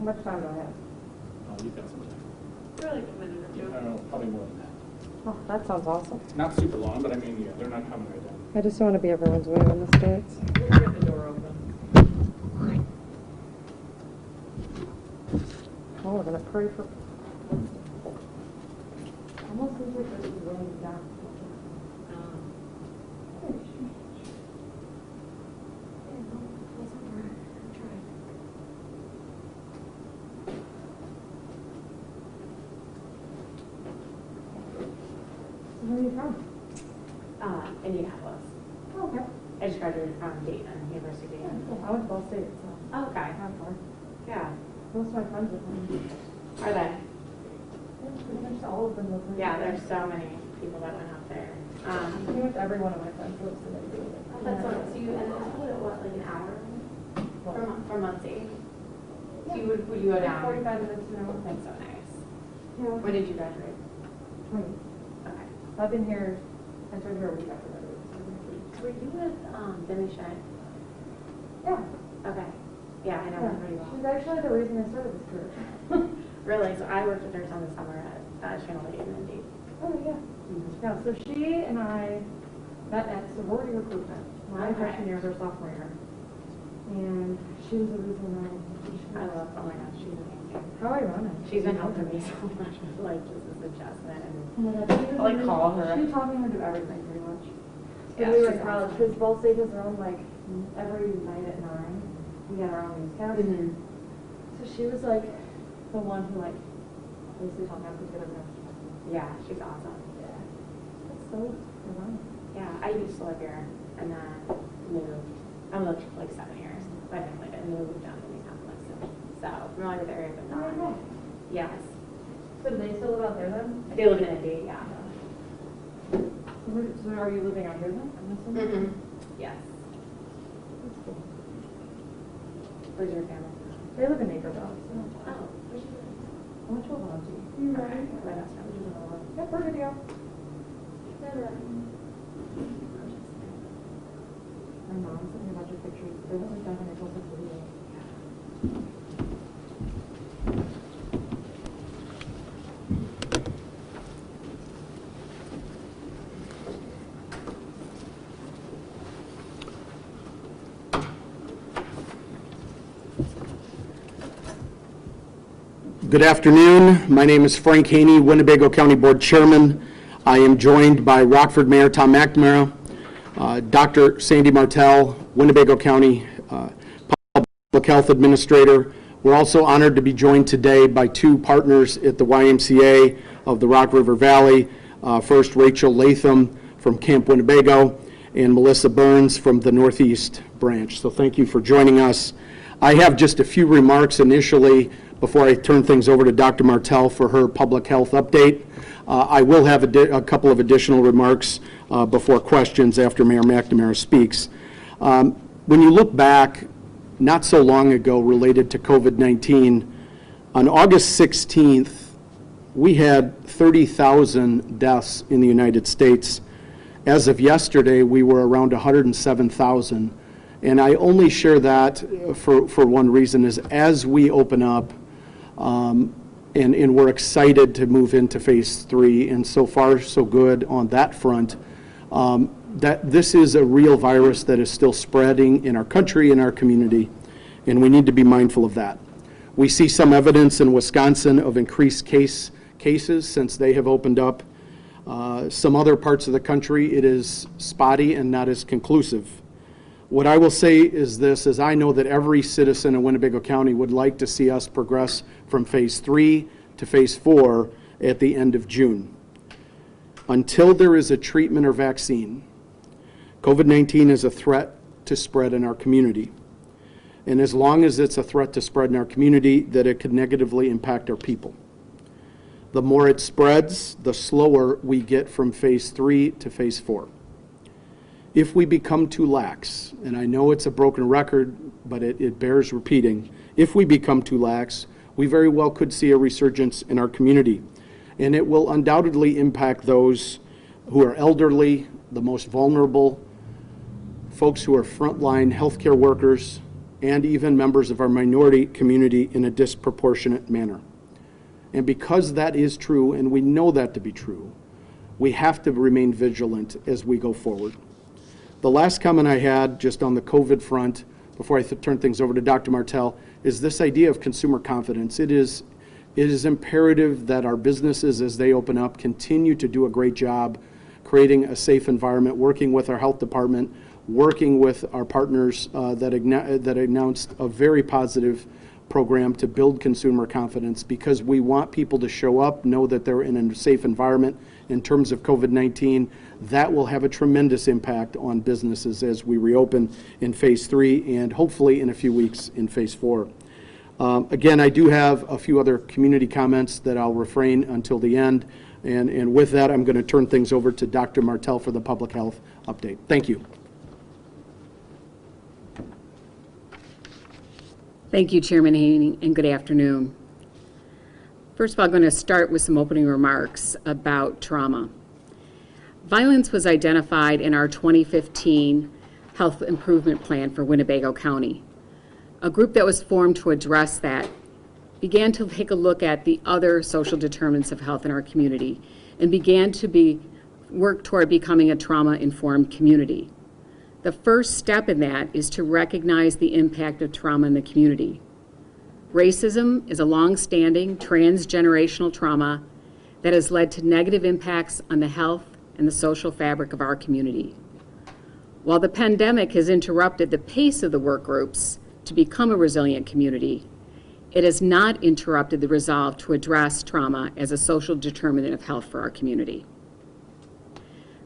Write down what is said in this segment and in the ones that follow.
How much time do I have? Oh, you've got some time. For like a minute or I two. don't know, probably more than that. Oh, that sounds awesome. Not super long, but I mean, yeah, they're not coming right down. I just want to be everyone's way when this starts. We'll get the door open. Oh, we're going to pray for... Almost seems like this is really down. Where are you from? Indianapolis. Oh, okay. I just graduated from Dayton, University of Dayton. I went to Ball State, so Oh, okay. not far. Yeah. Most of my friends are from Are they? pretty much all of them live in Yeah, there's so many people that went out there. Pretty much every one of my friends lives in Indy. That's what, so you ended up at what, like an hour from Muncie? So you would you go down? 45 minutes an hour. That's so nice. Yeah. When did you graduate? 20. Okay. I've been here, I started here a week after that. Were you with Billy Shay? Yeah. Okay. Yeah, I know her pretty well. She's actually the reason I started this career. Really? So I worked with her some summer at Channel 8 in Indy. Oh, yeah. Yeah, so she and I met at sorority recruitment, my Okay. freshman year, her sophomore year. And she was the reason I love, oh my gosh, she's amazing. How ironic. She's been helping me so much with like just this adjustment and Oh my God, she was I'll, like, amazing. call her. She taught me how to do everything pretty much. Yeah, When we were she's in college, awesome. because Ball State has their own, like, every night at 9, we had our own newscast. Mhm. So she was like the one who like basically taught me how to put together notes. Yeah, she's awesome. Yeah. That's so ironic. Yeah, I used to live here and then moved. I lived for like 7 years, but I didn't live it and moved down to Indianapolis. So familiar with the area, but not. Oh, Yes. so do they still live out there then? They live in Indy, yeah. So are you living out here then? I'm assuming? Mm-hmm. Yes. That's cool. Where's your family? They live in Naperville. So. Oh, where's your I went to a lot of you. Okay, my best friend lives in Illinois. Yep, we're good to go. My mom sent me a bunch of pictures. They went like down and I told her video. Good afternoon. My name is Frank Haney, Winnebago County Board Chairman. I am joined by Rockford Mayor Tom McNamara, Dr. Sandy Martell, Winnebago County Public Health Administrator. We're also honored to be joined today by two partners at the YMCA of the Rock River Valley. First, Rachel Latham from Camp Winnebago and Melissa Burns from the Northeast Branch. So thank you for joining us. I have just a few remarks initially before I turn things over to Dr. Martell for her public health update. I will have a couple of additional remarks before questions after Mayor McNamara speaks. When you look back not so long ago related to COVID-19, on August 16th, we had 30,000 deaths in the United States. As of yesterday, we were around 107,000. And I only share that for one reason, is as we open up, and we're excited to move into phase 3, and so far so good on that front, that this is a real virus that is still spreading in our country, in our community, and we need to be mindful of that. We see some evidence in Wisconsin of increased cases since they have opened up. Some other parts of the country, it is spotty and not as conclusive. What I will say is this, is I know that every citizen in Winnebago County would like to see us progress from phase 3 to phase 4 at the end of June. Until there is a treatment or vaccine, COVID-19 is a threat to spread in our community. And as long as it's a threat to spread in our community, that it could negatively impact our people. The more it spreads, the slower we get from phase 3 to phase 4. If we become too lax, and I know it's a broken record, but it bears repeating, if we become too lax, we very well could see a resurgence in our community. And it will undoubtedly impact those who are elderly, the most vulnerable, folks who are frontline healthcare workers, and even members of our minority community in a disproportionate manner. And because that is true, and we know that to be true, we have to remain vigilant as we go forward. The last comment I had just on the COVID front, before I turn things over to Dr. Martell, is this idea of consumer confidence. It is imperative that our businesses, as they open up, continue to do a great job creating a safe environment, working with our health department, working with our partners that announced a very positive program to build consumer confidence, because we want people to show up, know that they're in a safe environment. In terms of COVID-19, that will have a tremendous impact on businesses as we reopen in phase 3 and hopefully in a few weeks in phase 4. Again, I do have a few other community comments that I'll refrain until the end. And with that, I'm going to turn things over to Dr. Martell for the public health update. Thank you. Thank you, Chairman Haney, and good afternoon. First of all, I'm going to start with some opening remarks about trauma. Violence was identified in our 2015 Health Improvement Plan for Winnebago County. A group that was formed to address that began to take a look at the other social determinants of health in our community and began to work toward becoming a trauma-informed community. The first step in that is to recognize the impact of trauma in the community. Racism is a long-standing transgenerational trauma that has led to negative impacts on the health and the social fabric of our community. While the pandemic has interrupted the pace of the work groups to become a resilient community, it has not interrupted the resolve to address trauma as a social determinant of health for our community.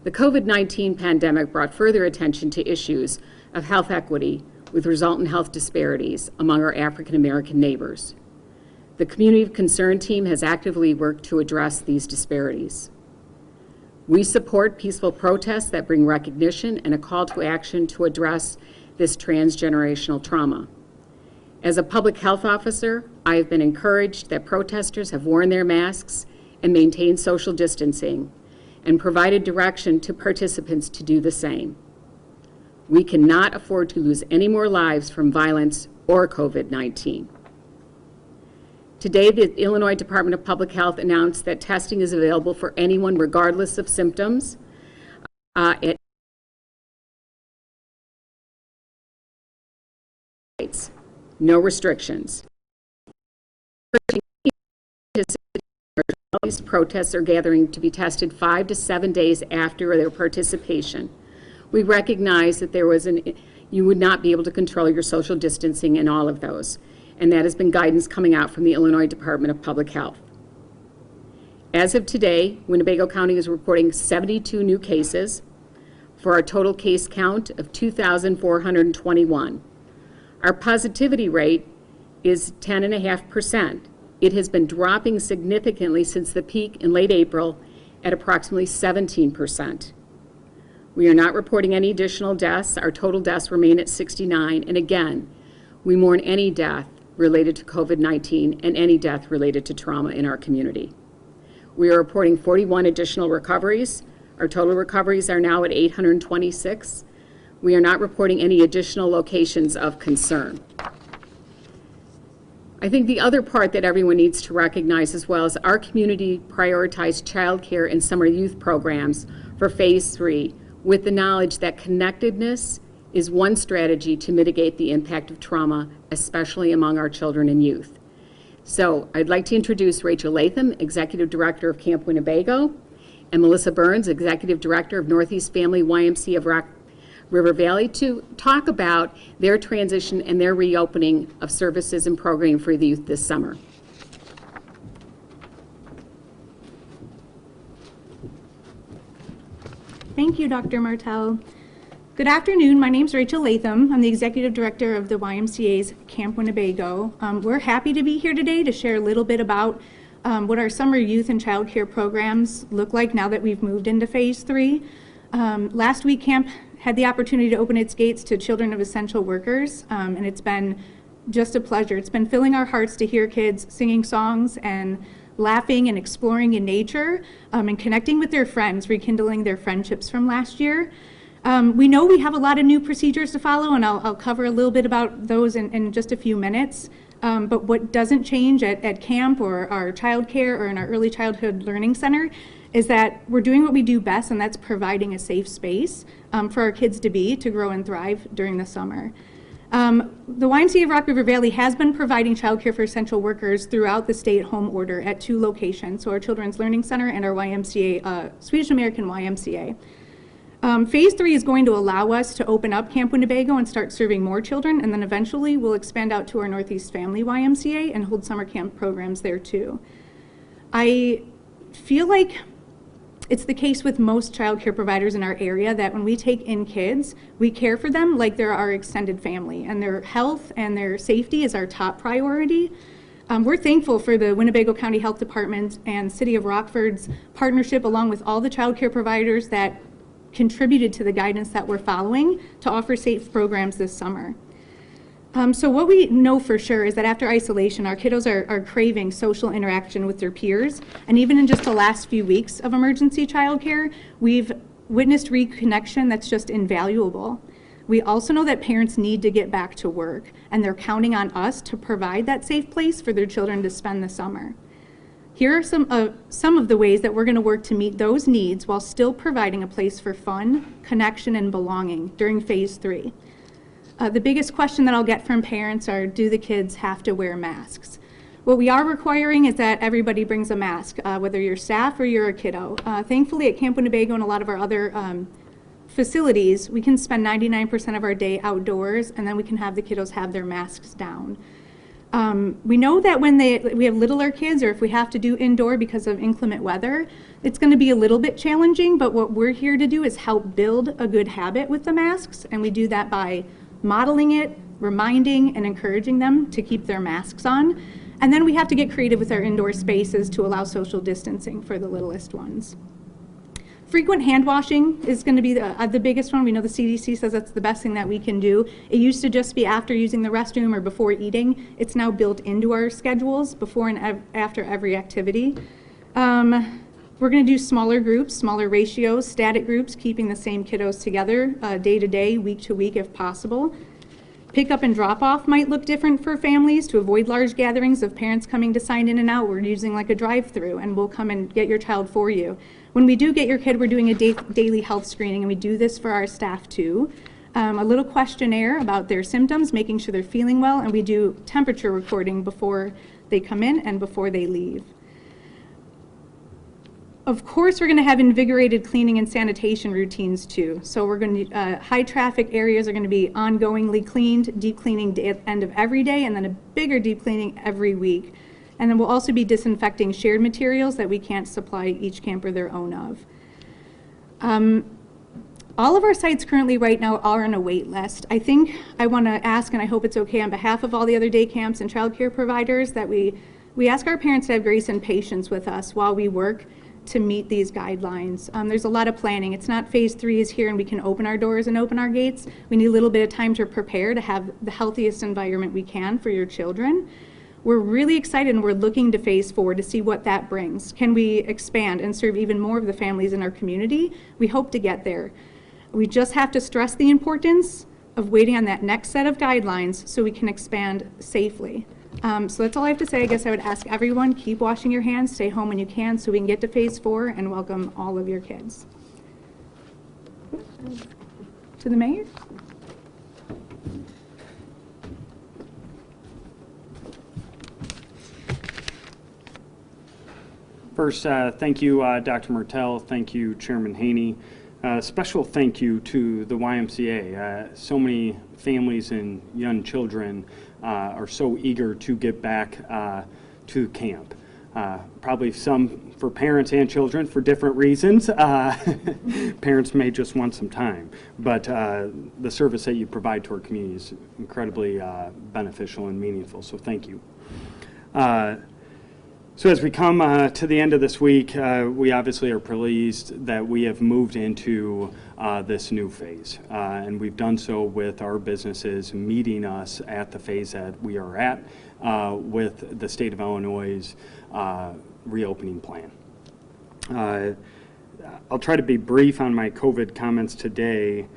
The COVID-19 pandemic brought further attention to issues of health equity with resultant health disparities among our African American neighbors. The Community of Concern team has actively worked to address these disparities. We support peaceful protests that bring recognition and a call to action to address this transgenerational trauma. As a public health officer, I have been encouraged that protesters have worn their masks and maintained social distancing, and provided direction to participants to do the same. We cannot afford to lose any more lives from violence or COVID-19. Today, the Illinois Department of Public Health announced that testing is available for anyone regardless of symptoms at no restrictions. These protests are gathering to be tested 5 to 7 days after their participation. We recognize that you would not be able to control your social distancing in all of those, and that has been guidance coming out from the Illinois Department of Public Health. As of today, Winnebago County is reporting 72 new cases for a total case count of 2,421. Our positivity rate is 10.5%. It has been dropping significantly since the peak in late April at approximately 17%. We are not reporting any additional deaths. Our total deaths remain at 69. And again, we mourn any death related to COVID-19 and any death related to trauma in our community. We are reporting 41 additional recoveries. Our total recoveries are now at 826. We are not reporting any additional locations of concern. I think the other part that everyone needs to recognize as well is our community prioritized childcare and summer youth programs for phase 3 with the knowledge that connectedness is one strategy to mitigate the impact of trauma, especially among our children and youth. So I'd like to introduce Rachel Latham, Executive Director of Camp Winnebago, and Melissa Burns, Executive Director of Northeast Family YMCA of River Valley, to talk about their transition and their reopening of services and programming for the youth this summer. Thank you, Dr. Martell. Good afternoon. My name is Rachel Latham. I'm the Executive Director of the YMCA's Camp Winnebago. We're happy to be here today to share a little bit about what our summer youth and child care programs look like now that we've moved into phase 3. Last week, camp had the opportunity to open its gates to children of essential workers, and it's been just a pleasure. It's been filling our hearts to hear kids singing songs and laughing and exploring in nature and connecting with their friends, rekindling their friendships from last year. We know we have a lot of new procedures to follow, and I'll cover a little bit about those in just a few minutes. But what doesn't change at camp or our childcare or in our early childhood learning center is that we're doing what we do best, and that's providing a safe space for our kids to grow and thrive during the summer. The YMCA of Rock River Valley has been providing childcare for essential workers throughout the stay-at-home order at 2 locations, so our Children's Learning Center and our YMCA, Swedish American YMCA. Phase 3 is going to allow us to open up Camp Winnebago and start serving more children, and then eventually we'll expand out to our Northeast Family YMCA and hold summer camp programs there too. I feel like it's the case with most child care providers in our area that when we take in kids, we care for them like they're our extended family, and their health and their safety is our top priority. We're thankful for the Winnebago County Health Department and City of Rockford's partnership, along with all the child care providers that contributed to the guidance that we're following to offer safe programs this summer. So what we know for sure is that after isolation, our kiddos are craving social interaction with their peers. And even in just the last few weeks of emergency childcare, we've witnessed reconnection that's just invaluable. We also know that parents need to get back to work, and they're counting on us to provide that safe place for their children to spend the summer. Here are some of the ways that we're going to work to meet those needs while still providing a place for fun, connection, and belonging during Phase 3. The biggest question that I'll get from parents are, do the kids have to wear masks? What we are requiring is that everybody brings a mask, whether you're staff or you're a kiddo. Thankfully, at Camp Winnebago and a lot of our other facilities, we can spend 99% of our day outdoors, and then we can have the kiddos have their masks down. We know that when we have littler kids, or if we have to do indoor because of inclement weather, it's going to be a little bit challenging, but what we're here to do is help build a good habit with the masks, and we do that by modeling it, reminding and encouraging them to keep their masks on. And then we have to get creative with our indoor spaces to allow social distancing for the littlest ones. Frequent hand washing is going to be the biggest one. We know the CDC says that's the best thing that we can do. It used to just be after using the restroom or before eating. It's now built into our schedules before and after every activity. We're going to do smaller groups, smaller ratios, static groups, keeping the same kiddos together day to day, week to week if possible. Pick-up and drop-off might look different for families. To avoid large gatherings of parents coming to sign in and out, we're using like a drive-through, and we'll come and get your child for you. When we do get your kid, we're doing a daily health screening, and we do this for our staff too. A little questionnaire about their symptoms, making sure they're feeling well, and we do temperature recording before they come in and before they leave. Of course, we're going to have invigorated cleaning and sanitation routines too. So we're going to, high traffic areas are going to be ongoingly cleaned, deep cleaning at the end of every day, and then a bigger deep cleaning every week. And then we'll also be disinfecting shared materials that we can't supply each camper their own of. All of our sites currently right now are on a wait list. I think I want to ask, and I hope it's okay on behalf of all the other day camps and childcare providers, that we ask our parents to have grace and patience with us while we work to meet these guidelines. There's a lot of planning. It's not Phase 3 is here and we can open our doors and open our gates. We need a little bit of time to prepare to have the healthiest environment we can for your children. We're really excited, and we're looking to Phase 4 to see what that brings. Can we expand and serve even more of the families in our community? We hope to get there. We just have to stress the importance of waiting on that next set of guidelines so we can expand safely. So that's all I have to say. I guess I would ask everyone, keep washing your hands, stay home when you can so we can get to Phase 4 and welcome all of your kids. To the mayor. First, thank you, Dr. Martell. Thank you, Chairman Haney. Special thank you to the YMCA. So many families and young children are so eager to get back to camp. Probably some for parents and children for different reasons. Parents may just want some time, but the service that you provide to our community is incredibly beneficial and meaningful, so thank you. So as we come to the end of this week, we obviously are pleased that we have moved into this new phase. And we've done so with our businesses meeting us at the phase that we are at with the state of Illinois' reopening plan. I'll try to be brief on my COVID comments today.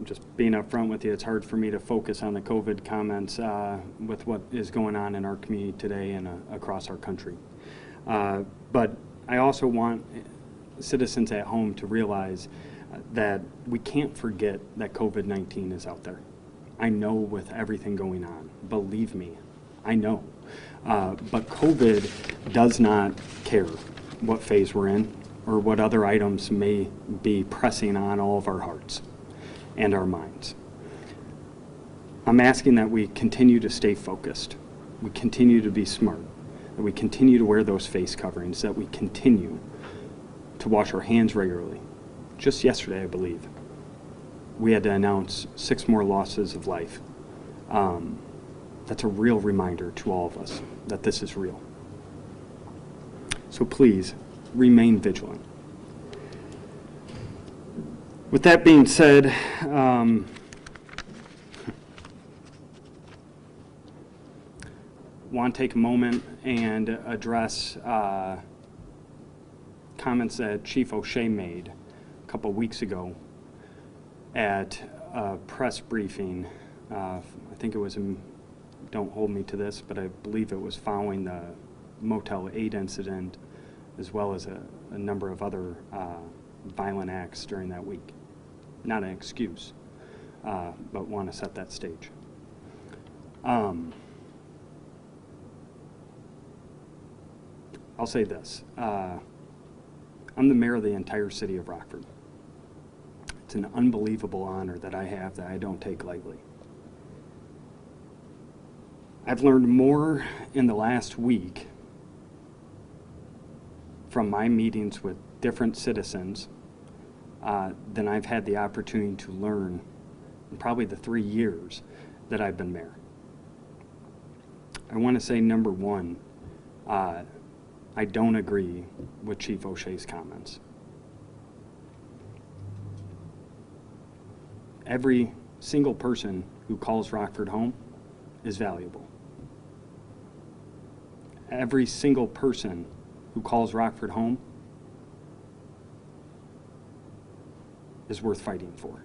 Just being upfront with you, it's hard for me to focus on the COVID comments with what is going on in our community today and across our country. But I also want citizens at home to realize that we can't forget that COVID-19 is out there. I know with everything going on, believe me, I know. But COVID does not care what phase we're in or what other items may be pressing on all of our hearts and our minds. I'm asking that we continue to stay focused, we continue to be smart, that we continue to wear those face coverings, that we continue to wash our hands regularly. Just yesterday, I believe, we had to announce 6 more losses of life. That's a real reminder to all of us that this is real. So please, remain vigilant. With that being said, want to take a moment and address comments that Chief O'Shea made a couple weeks ago at a press briefing. I think it was, don't hold me to this, but I believe it was following the Motel 8 incident, as well as a number of other violent acts during that week. Not an excuse, but want to set that stage. I'll say this. I'm the mayor of the entire city of Rockford. It's an unbelievable honor that I have that I don't take lightly. I've learned more in the last week from my meetings with different citizens than I've had the opportunity to learn in probably the 3 years that I've been mayor. I want to say, number one, I don't agree with Chief O'Shea's comments. Every single person who calls Rockford home is valuable. Every single person who calls Rockford home is worth fighting for.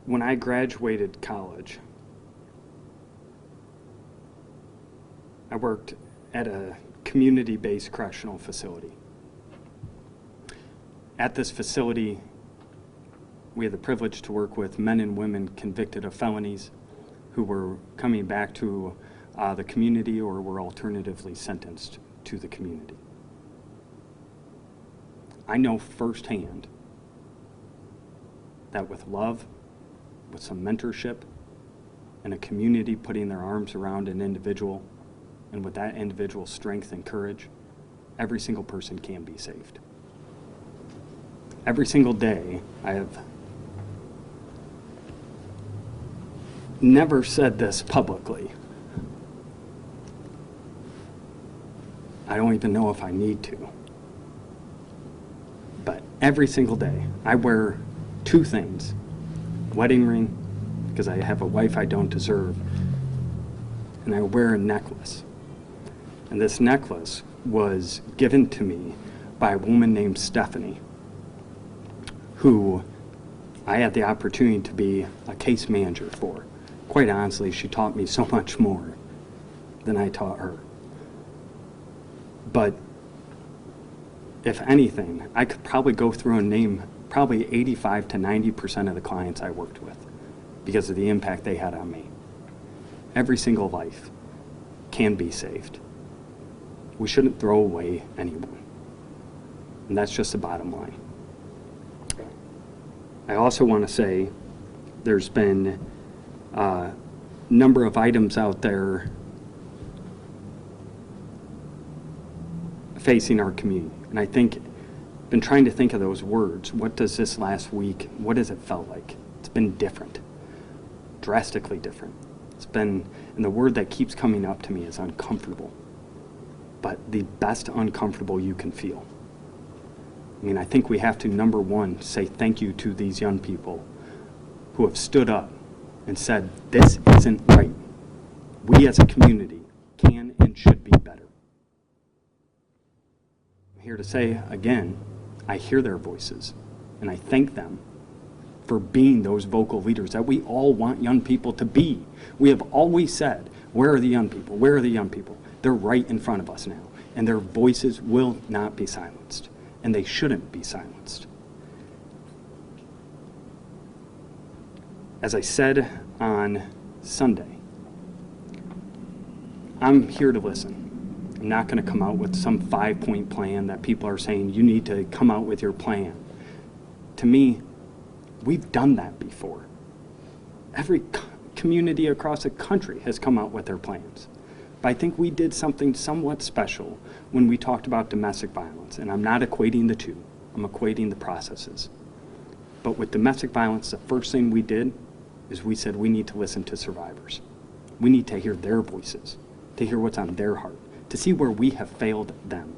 When I graduated college, I worked at a community-based correctional facility. At this facility, we had the privilege to work with men and women convicted of felonies who were coming back to the community or were alternatively sentenced to the community. I know firsthand that with love, with some mentorship, and a community putting their arms around an individual, and with that individual's strength and courage, every single person can be saved. Every single day, I have never said this publicly. I don't even know if I need to. But every single day, I wear 2 things. Wedding ring, because I have a wife I don't deserve, and I wear a necklace. And this necklace was given to me by a woman named Stephanie, who I had the opportunity to be a case manager for. Quite honestly, she taught me so much more than I taught her. But if anything, I could probably go through and name probably 85 to 90% of the clients I worked with because of the impact they had on me. Every single life can be saved. We shouldn't throw away anyone. And that's just the bottom line. I also want to say there's been a number of items out there facing our community. And I think, been trying to think of those words. What does this last week, what has it felt like? It's been different, drastically different. It's been, and the word that keeps coming up to me is uncomfortable, but the best uncomfortable you can feel. I mean, I think we have to, number one, say thank you to these young people who have stood up and said, this isn't right. We as a community can and here to say, again, I hear their voices, and I thank them for being those vocal leaders that we all want young people to be. We have always said, where are the young people? Where are the young people? They're right in front of us now, and their voices will not be silenced, and they shouldn't be silenced. As I said on Sunday, I'm here to listen. I'm not going to come out with some 5-point plan that people are saying, you need to come out with your plan. To me, we've done that before. Every community across the country has come out with their plans. But I think we did something somewhat special when we talked about domestic violence. And I'm not equating the two. I'm equating the processes. But with domestic violence, the first thing we did is we said we need to listen to survivors. We need to hear their voices, to hear what's on their heart, to see where we have failed them.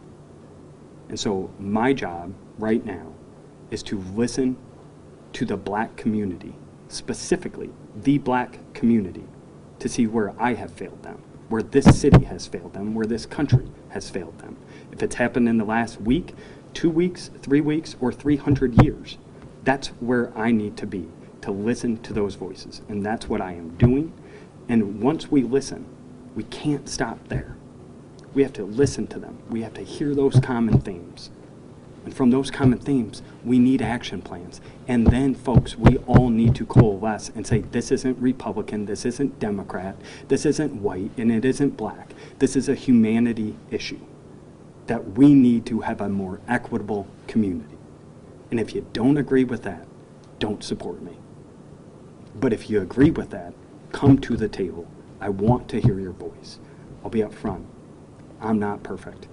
And so my job right now is to listen to the Black community, specifically the Black community, to see where I have failed them, where this city has failed them, where this country has failed them. If it's happened in the last week, 2 weeks, 3 weeks, or 300 years, that's where I need to be, to listen to those voices. And that's what I am doing. And once we listen, we can't stop there. We have to listen to them. We have to hear those common themes. And from those common themes, we need action plans. And then, folks, we all need to coalesce and say, this isn't Republican, this isn't Democrat, this isn't white, and it isn't black. This is a humanity issue that we need to have a more equitable community. And if you don't agree with that, don't support me. But if you agree with that, come to the table. I want to hear your voice. I'll be up front. I'm not perfect.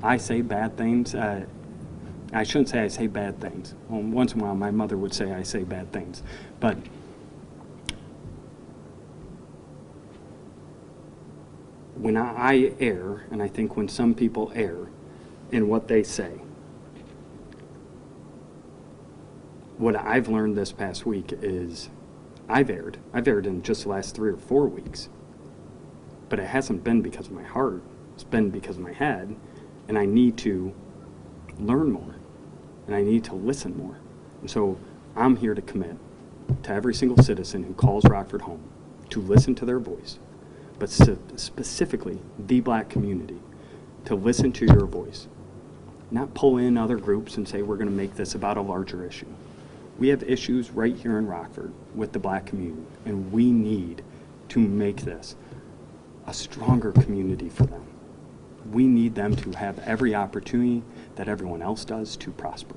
I say bad things. I shouldn't say I say bad things. Well, once in a while, my mother would say I say bad things. But when I err, and I think when some people err in what they say, what I've learned this past week is I've erred. I've erred in just the last 3 or 4 weeks. But it hasn't been because of my heart. It's been because of my head. And I need to learn more. And I need to listen more. And so I'm here to commit to every single citizen who calls Rockford home to listen to their voice, but specifically the Black community, to listen to your voice. Not pull in other groups and say we're going to make this about a larger issue. We have issues right here in Rockford with the Black community, and we need to make this a stronger community for them. We need them to have every opportunity that everyone else does to prosper.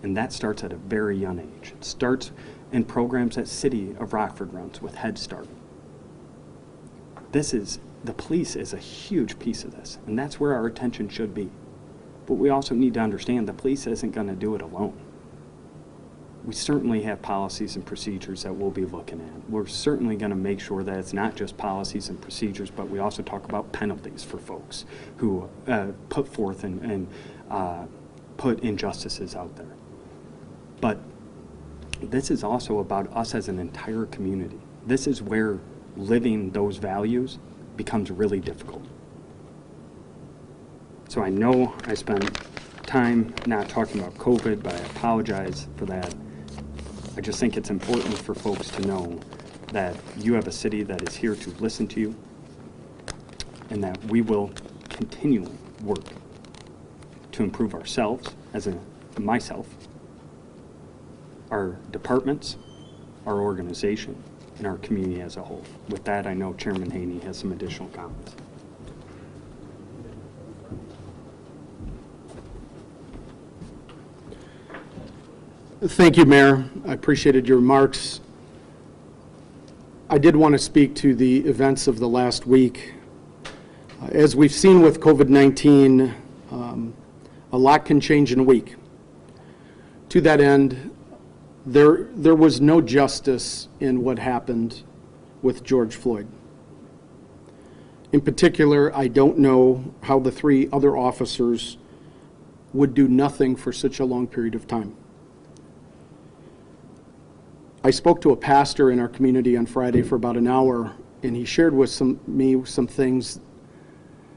And that starts at a very young age. It starts in programs that City of Rockford runs with Head Start. The police is a huge piece of this, and that's where our attention should be. But we also need to understand the police isn't going to do it alone. We certainly have policies and procedures that we'll be looking at. We're certainly going to make sure that it's not just policies and procedures, but we also talk about penalties for folks who put forth and put injustices out there. But this is also about us as an entire community. This is where living those values becomes really difficult. So I know I spent time not talking about COVID, but I apologize for that. I just think it's important for folks to know that you have a city that is here to listen to you, and that we will continually work to improve ourselves, myself, our departments, our organization, and our community as a whole. With that, I know Chairman Haney has some additional comments. Thank you, Mayor. I appreciated your remarks. I did want to speak to the events of the last week. As we've seen with COVID-19, a lot can change in a week. To that end, there was no justice in what happened with George Floyd. In particular, I don't know how the 3 other officers would do nothing for such a long period of time. I spoke to a pastor in our community on Friday for about an hour, and he shared with me some things.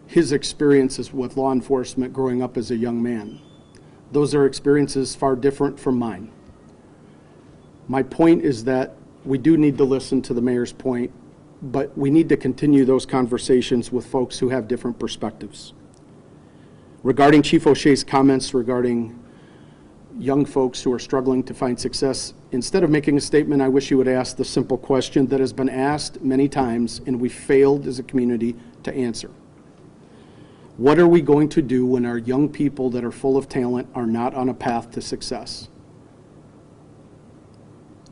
his experiences with law enforcement growing up as a young man. Those are experiences far different from mine. My point is that we do need to listen to the mayor's point, but we need to continue those conversations with folks who have different perspectives. Regarding Chief O'Shea's comments regarding young folks who are struggling to find success, instead of making a statement, I wish you would ask the simple question that has been asked many times and we failed as a community to answer. What are we going to do when our young people that are full of talent are not on a path to success?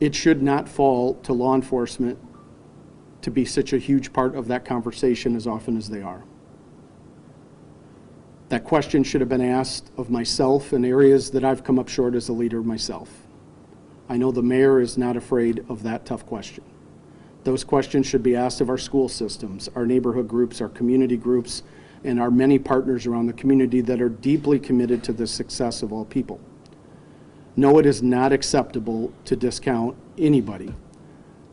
It should not fall to law enforcement to be such a huge part of that conversation as often as they are. That question should have been asked of myself in areas that I've come up short as a leader myself. I know the mayor is not afraid of that tough question. Those questions should be asked of our school systems, our neighborhood groups, our community groups, and our many partners around the community that are deeply committed to the success of all people. No, it is not acceptable to discount anybody.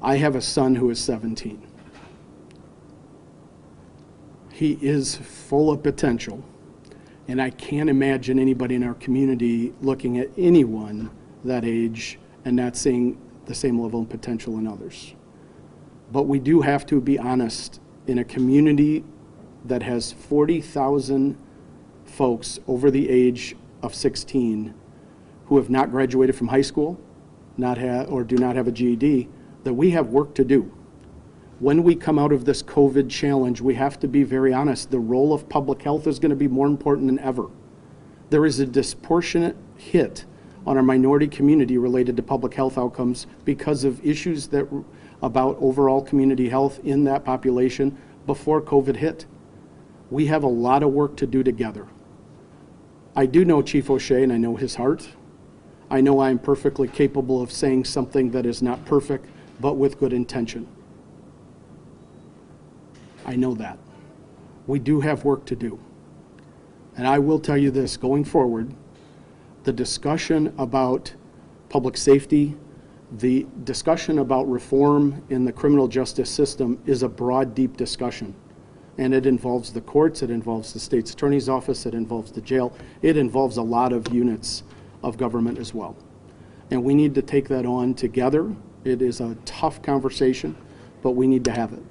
I have a son who is 17. He is full of potential. And I can't imagine anybody in our community looking at anyone that age and not seeing the same level of potential in others. But we do have to be honest. In a community that has 40,000 folks over the age of 16 who have not graduated from high school, or do not have a GED, that we have work to do. When we come out of this COVID challenge, we have to be very honest. The role of public health is going to be more important than ever. There is a disproportionate hit on our minority community related to public health outcomes because of issues about overall community health in that population before COVID hit. We have a lot of work to do together. I do know Chief O'Shea and I know his heart. I know I'm perfectly capable of saying something that is not perfect, but with good intention. I know that. We do have work to do. And I will tell you this, going forward, the discussion about public safety, the discussion about reform in the criminal justice system is a broad, deep discussion. And it involves the courts, it involves the state's attorney's office, it involves the jail, it involves a lot of units of government as well. And we need to take that on together. It is a tough conversation, but we need to have it.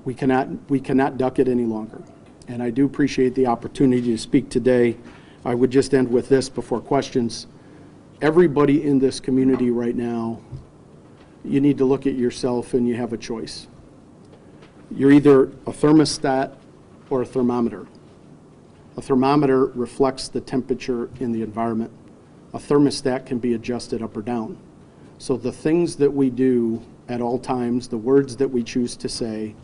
We cannot duck it any longer. And I do appreciate the opportunity to speak today. I would just end with this before questions. Everybody in this community right now, you need to look at yourself and you have a choice. You're either a thermostat or a thermometer. A thermometer reflects the temperature in the environment. A thermostat can be adjusted up or down. So the things that we do at all times, the words that we choose to say,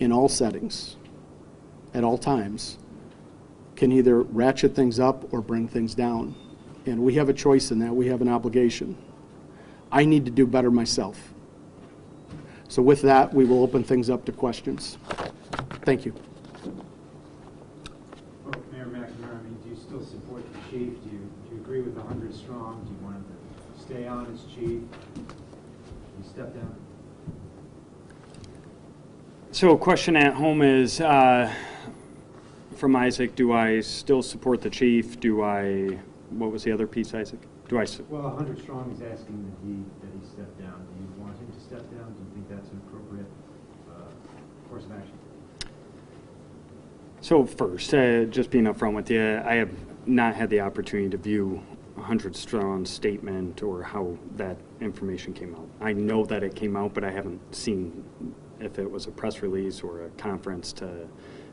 in all settings, at all times, can either ratchet things up or bring things down. And we have a choice in that. We have an obligation. I need to do better myself. So with that, we will open things up to questions. Thank you. Well, Mayor McNamara, do you still support the chief? Do you agree with 100 strong? Do you want him to stay on as chief? Do you step down? So a question at home is, from Isaac, do I still support the chief? What was the other piece, Isaac? Well, 100 strong is asking that he step down. Do you want him to step down? Do you think that's an appropriate course of action? So first, just being upfront with you, I have not had the opportunity to view 100 Strong's statement or how that information came out. I know that it came out, but I haven't seen if it was a press release or a conference to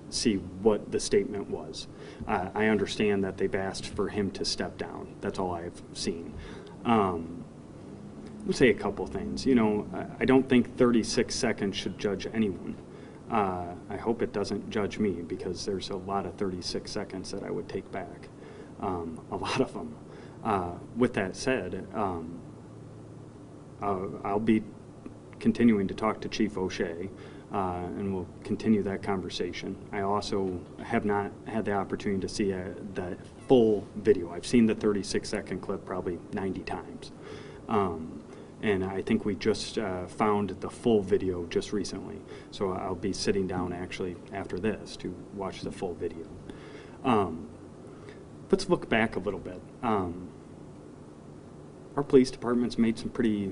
see what the statement was. I understand that they've asked for him to step down. That's all I've seen. I'll say a couple things. I don't think 36 seconds should judge anyone. I hope it doesn't judge me because there's a lot of 36 seconds that I would take back, a lot of them. With that said, I'll be continuing to talk to Chief O'Shea, and we'll continue that conversation. I also have not had the opportunity to see the full video. I've seen the 36-second clip probably 90 times. And I think we just found the full video just recently. So I'll be sitting down actually after this to watch the full video. Let's look back a little bit. Our police department's made some pretty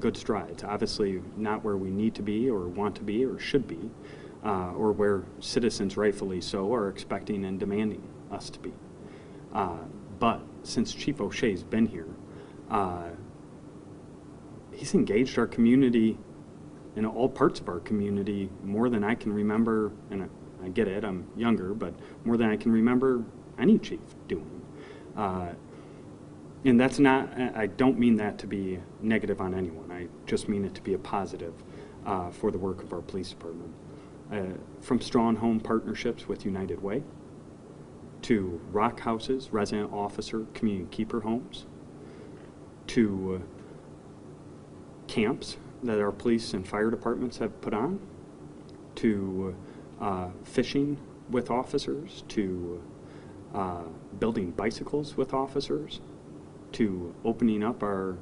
good strides. Obviously not where we need to be or want to be or should be, or where citizens rightfully so are expecting and demanding us to be. But since Chief O'Shea's been here, he's engaged our community in all parts of our community more than I can remember, and I get it, I'm younger, but more than I can remember any chief doing. And that's not, I don't mean that to be negative on anyone. I just mean it to be a positive for the work of our police department. From strong home partnerships with United Way, to rock houses, resident officer, community keeper homes, to camps that our police and fire departments have put on, to fishing with officers, to building bicycles with officers, to opening up our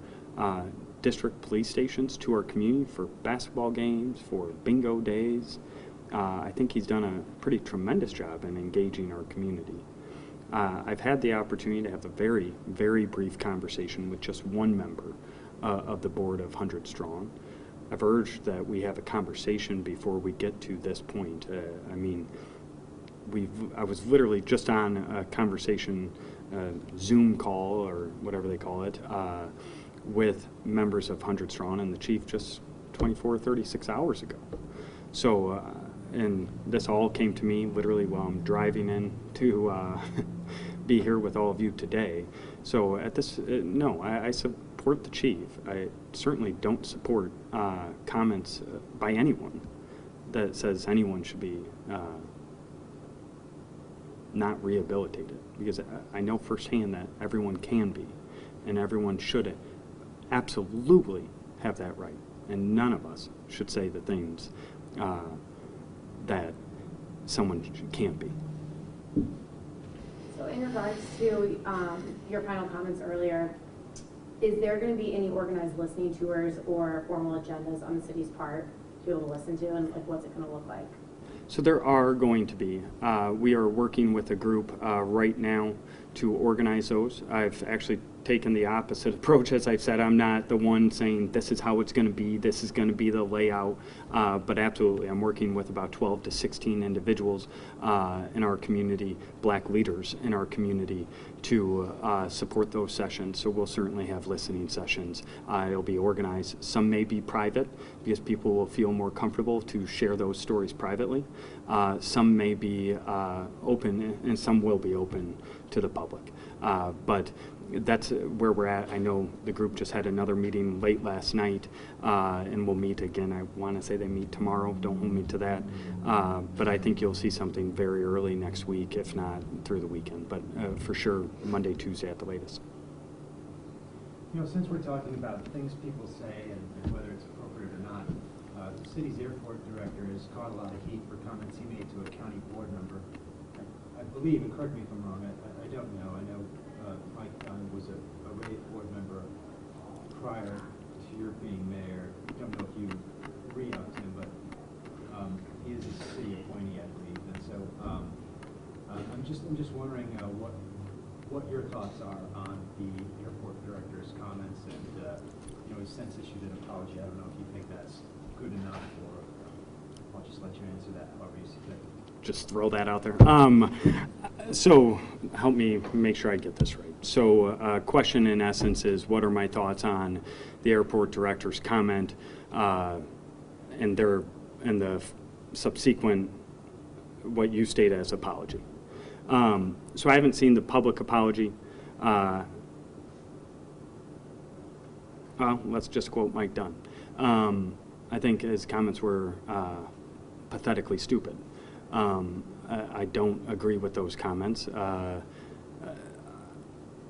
district police stations to our community for basketball games, for bingo days. I think he's done a pretty tremendous job in engaging our community. I've had the opportunity to have a very, very brief conversation with just one member of the board of 100 Strong. I've urged that we have a conversation before we get to this point. I mean, I was literally just on a conversation, Zoom call or whatever they call it, with members of 100 Strong and the chief just 24, 36 hours ago. So, and this all came to me literally while I'm driving in to be here with all of you today. So at this, no, I support the chief. I certainly don't support comments by anyone that says anyone should be not rehabilitated, because I know firsthand that everyone can be, and everyone should absolutely have that right, and none of us should say the things that someone can't be. So in regards to your final comments earlier, is there going to be any organized listening tours or formal agendas on the city's part to be able to listen to, and like, what's it going to look like? So there are going to be. We are working with a group right now to organize those. I've actually taken the opposite approach. As I've said, I'm not the one saying this is how it's going to be, this is going to be the layout, but absolutely I'm working with about 12 to 16 individuals in our community, black leaders in our community, to support those sessions. So we'll certainly have listening sessions. It'll be organized. Some may be private because people will feel more comfortable to share those stories privately. Some may be open, and some will be open to the public. But that's where we're at. I know the group just had another meeting late last night, and we'll meet again. I want to say they meet tomorrow. Don't hold me to that. But I think you'll see something very early next week, if not through the weekend. But for sure, Monday, Tuesday at the latest. You know, since we're talking about things people say and whether it's appropriate or not, the city's airport director has caught a lot of heat for comments he made to a county board member. I believe, and correct me if I'm wrong, I don't know. I know Mike Dunn was a Ray board member prior to your being mayor. I don't know if you re-upped him, but he is a city appointee, I believe. And so I'm just wondering what your thoughts are on the airport director's comments, and you know, he since issued an apology. I don't know if you think that's good enough, or I'll just let you answer that however you see fit. Just throw that out there. So help me make sure I get this right. So question in essence is, what are my thoughts on the airport director's comment and the subsequent, what you state as apology? So I haven't seen the public apology. Well, let's just quote Mike Dunn. I think his comments were pathetically stupid. I don't agree with those comments.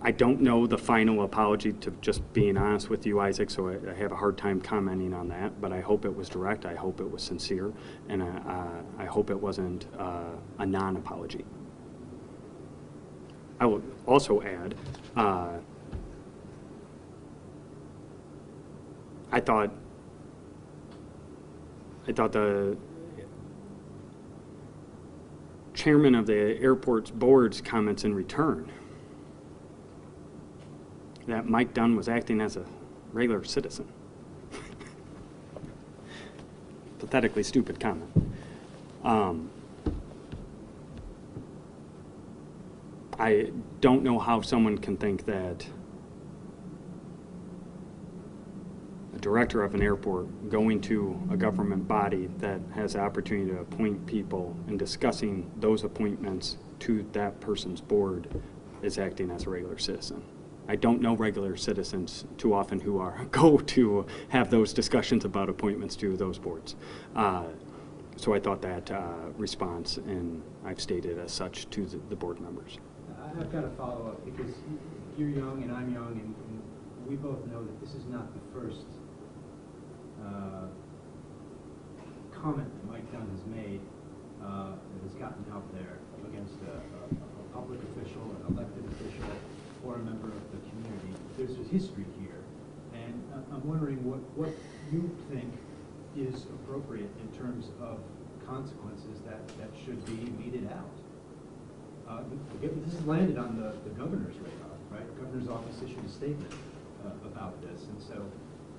I don't know the final apology, to just being honest with you, Isaac, so I have a hard time commenting on that, but I hope it was direct, I hope it was sincere, and I hope it wasn't a non-apology. I will also add, I thought the chairman of the airport's board's comments in return, that Mike Dunn was acting as a regular citizen. Pathetically stupid comment. I don't know how someone can think that a director of an airport going to a government body that has the opportunity to appoint people and discussing those appointments to that person's board is acting as a regular citizen. I don't know regular citizens too often who go to have those discussions about appointments to those boards. So I thought that response, and I've stated as such to the board members. I've got to follow up because you're young and I'm young, and we both know that this is not the first comment that Mike Dunn has made that has gotten out there against a public official, an elected official, or a member of the community. There's a history here, and I'm wondering what you think is appropriate in terms of consequences that should be meted out. This has landed on the governor's radar, right? The governor's office issued a statement about this, and so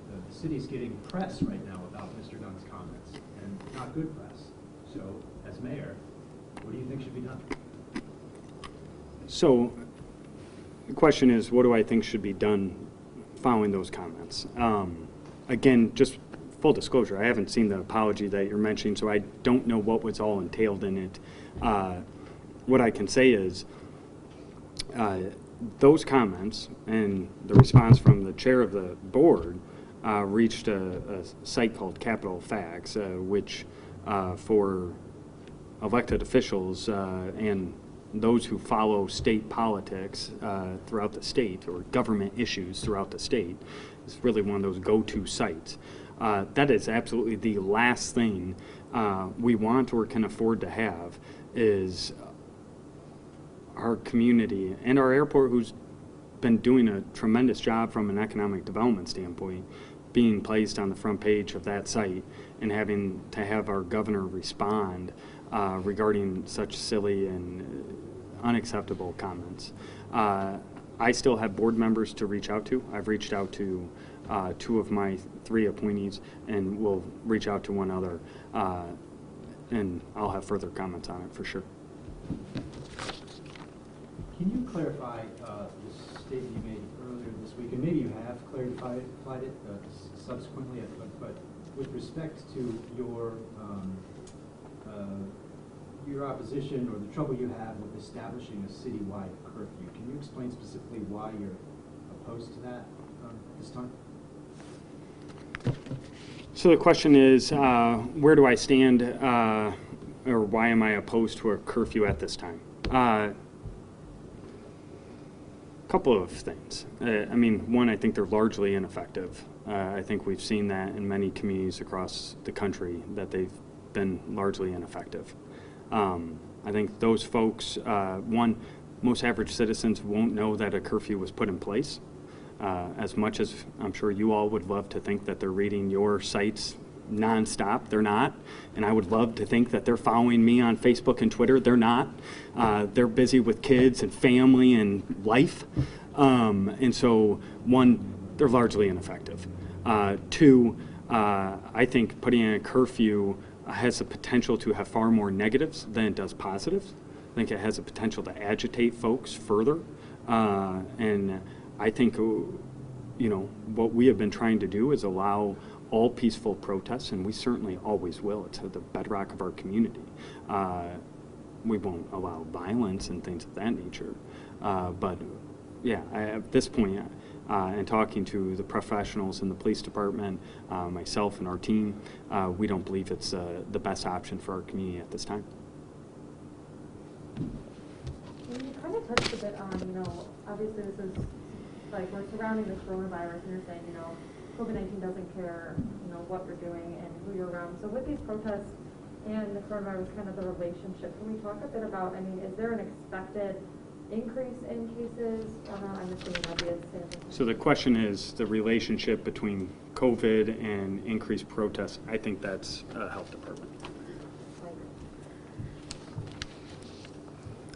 the city's getting press right now about Mr. Dunn's comments, and not good press. So, as mayor, what do you think should be done? So the question is, what do I think should be done following those comments? Again, just full disclosure, I haven't seen the apology that you're mentioning, so I don't know what was all entailed in it. What I can say is those comments and the response from the chair of the board reached a site called Capitol Facts, which for elected officials and those who follow state politics throughout the state, or government issues throughout the state, is really one of those go-to sites. That is absolutely the last thing we want or can afford to have, is our community and our airport, who's been doing a tremendous job from an economic development standpoint, being placed on the front page of that site and having to have our governor respond regarding such silly and unacceptable comments. I still have board members to reach out to. I've reached out to 2 of my 3 appointees, and will reach out to 1 other, and I'll have further comments on it for sure. Can you clarify the statement you made earlier this week, and maybe you have clarified it subsequently, but with respect to your opposition or the trouble you have with establishing a citywide curfew, can you explain specifically why you're opposed to that this time? So the question is, where do I stand, or why am I opposed to a curfew at this time? Couple of things. I mean, one, I think they're largely ineffective. I think we've seen that in many communities across the country, that they've been largely ineffective. I think those folks, one, most average citizens won't know that a curfew was put in place. As much as I'm sure you all would love to think that they're reading your sites nonstop, they're not. And I would love to think that they're following me on Facebook and Twitter, they're not. They're busy with kids and family and life. And so, one, they're largely ineffective. 2, I think putting in a curfew has the potential to have far more negatives than it does positives. I think it has the potential to agitate folks further. And I think, what we have been trying to do is allow all peaceful protests, and we certainly always will. It's the bedrock of our community. We won't allow violence and things of that nature. But yeah, at this point, and talking to the professionals in the police department, myself and our team, we don't believe it's the best option for our community at this time. And you kind of touched a bit on, obviously this is, like, we're surrounding the coronavirus, and you're saying, COVID-19 doesn't care, what we're doing and who you're around. So with these protests and the coronavirus, kind of the relationship, can we talk a bit about, is there an expected increase in cases, or not? I'm assuming that'd be a sanitary. So the question is the relationship between COVID and increased protests. I think that's health department. Like,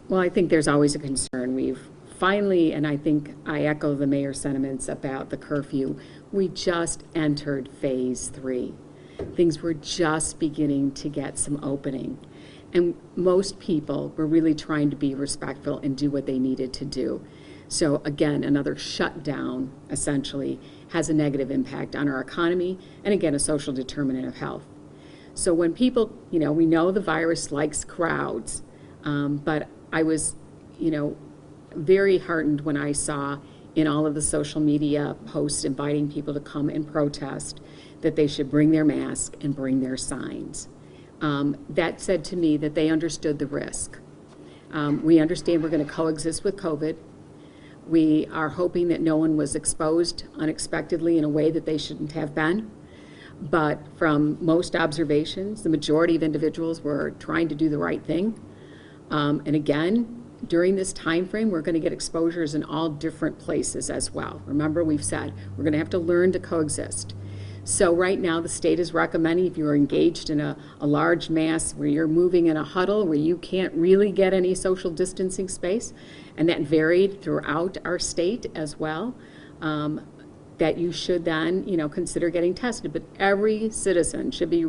Well, I think there's always a concern. We've finally, and I think I echo the mayor's sentiments about the curfew, we just entered phase 3. Things were just beginning to get some opening. And most people were really trying to be respectful and do what they needed to do. So again, another shutdown essentially has a negative impact on our economy and again, a social determinant of health. So when people, we know the virus likes crowds, but I was, very heartened when I saw in all of the social media posts inviting people to come and protest that they should bring their mask and bring their signs. That said to me that they understood the risk. We understand we're going to coexist with COVID. We are hoping that no one was exposed unexpectedly in a way that they shouldn't have been. But from most observations, the majority of individuals were trying to do the right thing. And again, during this time frame, we're going to get exposures in all different places as well. Remember, we've said we're going to have to learn to coexist. So right now, the state is recommending if you're engaged in a large mass where you're moving in a huddle where you can't really get any social distancing space, and that varied throughout our state as well, that you should then, consider getting tested. But every citizen should be,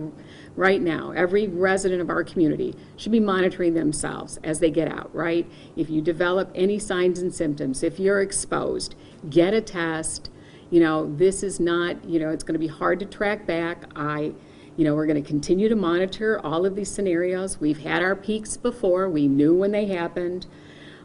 right now, every resident of our community should be monitoring themselves as they get out, right? If you develop any signs and symptoms, if you're exposed, get a test. This is not, it's going to be hard to track back. We're going to continue to monitor all of these scenarios. We've had our peaks before. We knew when they happened.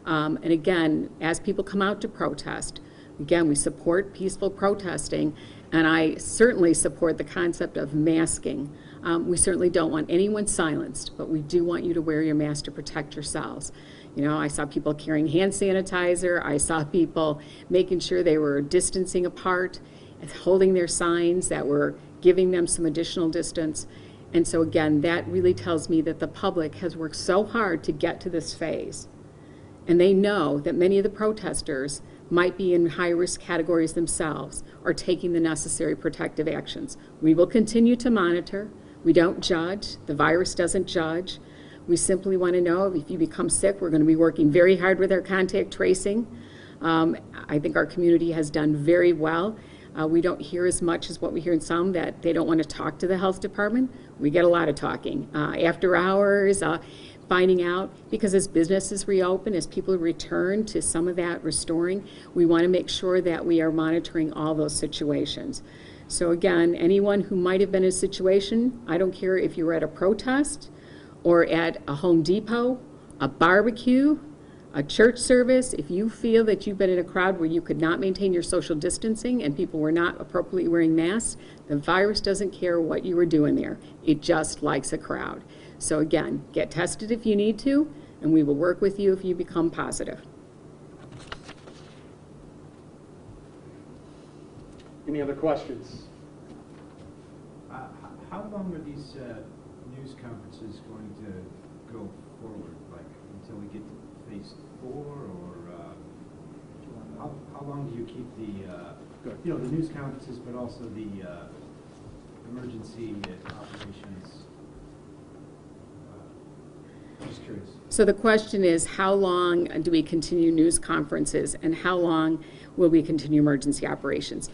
And again, as people come out to protest, again, we support peaceful protesting, and I certainly support the concept of masking. We certainly don't want anyone silenced, but we do want you to wear your mask to protect yourselves. I saw people carrying hand sanitizer. I saw people making sure they were distancing apart, holding their signs that were giving them some additional distance. And so again, that really tells me that the public has worked so hard to get to this phase. And they know that many of the protesters might be in high-risk categories themselves or taking the necessary protective actions. We will continue to monitor. We don't judge. The virus doesn't judge. We simply want to know if you become sick, we're going to be working very hard with our contact tracing. I think our community has done very well. We don't hear as much as what we hear in some that they don't want to talk to the health department. We get a lot of talking after hours, finding out, because as businesses reopen, as people return to some of that restoring, we want to make sure that we are monitoring all those situations. So again, anyone who might have been in a situation, I don't care if you were at a protest or at a Home Depot, a barbecue, a church service, if you feel that you've been in a crowd where you could not maintain your social distancing and people were not appropriately wearing masks, the virus doesn't care what you were doing there. It just likes a crowd. So again, get tested if you need to, and we will work with you if you become positive. Any other questions? How long are these news conferences going to go forward? Like until we get to phase 4, or how long do you keep the the news conferences, but also the emergency operations? Just curious. So the question is, how long do we continue news conferences, and how long will we continue emergency operations?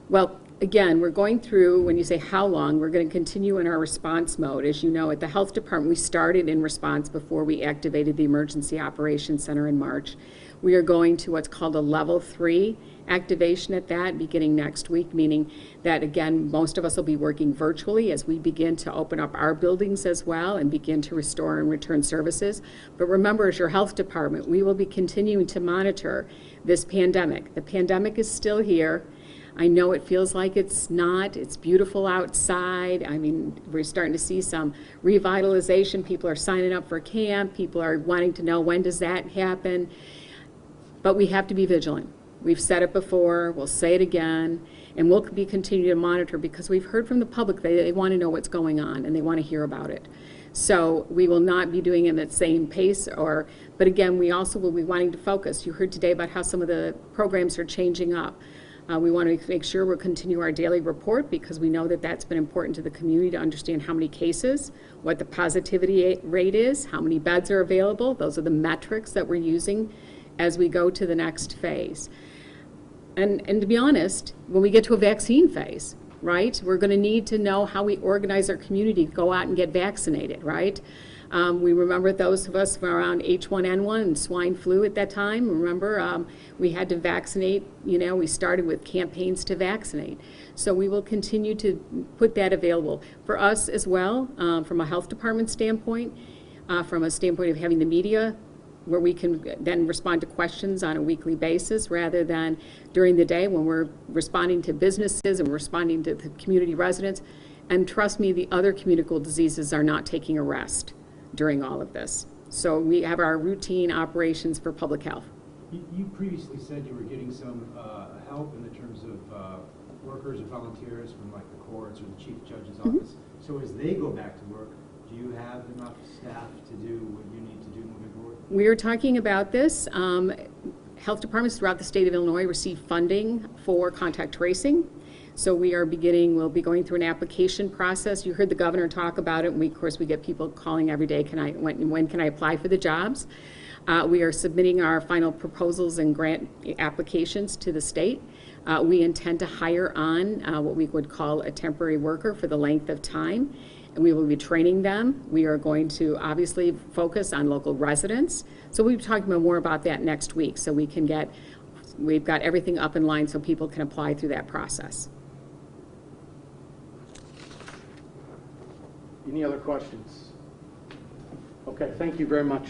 Well, again, we're going through, when you say how long, we're going to continue in our response mode. As you know, at the health department, we started in response before we activated the Emergency Operations Center in March. We are going to what's called a level 3 activation at that beginning next week, meaning that, again, most of us will be working virtually as we begin to open up our buildings as well and begin to restore and return services. But remember, as your health department, we will be continuing to monitor this pandemic. The pandemic is still here. I know it feels like it's not. It's beautiful outside. I mean, we're starting to see some revitalization. People are signing up for camp. People are wanting to know, when does that happen? But we have to be vigilant. We've said it before. We'll say it again. And we'll be continuing to monitor because we've heard from the public, they want to know what's going on and they want to hear about it. So we will not be doing it at the same pace, but again, we also will be wanting to focus. You heard today about how some of the programs are changing up. We want to make sure we'll continue our daily report because we know that that's been important to the community to understand how many cases, what the positivity rate is, how many beds are available. Those are the metrics that we're using as we go to the next phase. And to be honest, when we get to a vaccine phase, right, we're going to need to know how we organize our community to go out and get vaccinated, right? We remember those of us from around H1N1 and swine flu at that time. Remember, we had to vaccinate, we started with campaigns to vaccinate. So we will continue to put that available for us as well, from a health department standpoint, from a standpoint of having the media where we can then respond to questions on a weekly basis rather than during the day when we're responding to businesses and responding to the community residents. And trust me, the other communicable diseases are not taking a rest during all of this. So we have our routine operations for public health. You previously said you were getting some help in the terms of workers or volunteers from like the courts or the chief judge's office. So as they go back to work, do you have enough staff to do what you need to do moving forward? We're talking about this. Health departments throughout the state of Illinois receive funding for contact tracing. So we'll be going through an application process. You heard the governor talk about it, and of course we get people calling every day, when can I apply for the jobs? We are submitting our final proposals and grant applications to the state. We intend to hire on what we would call a temporary worker for the length of time, and we will be training them. We are going to obviously focus on local residents. So we'll be talking more about that next week, so we've got everything up in line so people can apply through that process. Any other questions? Okay, thank you very much.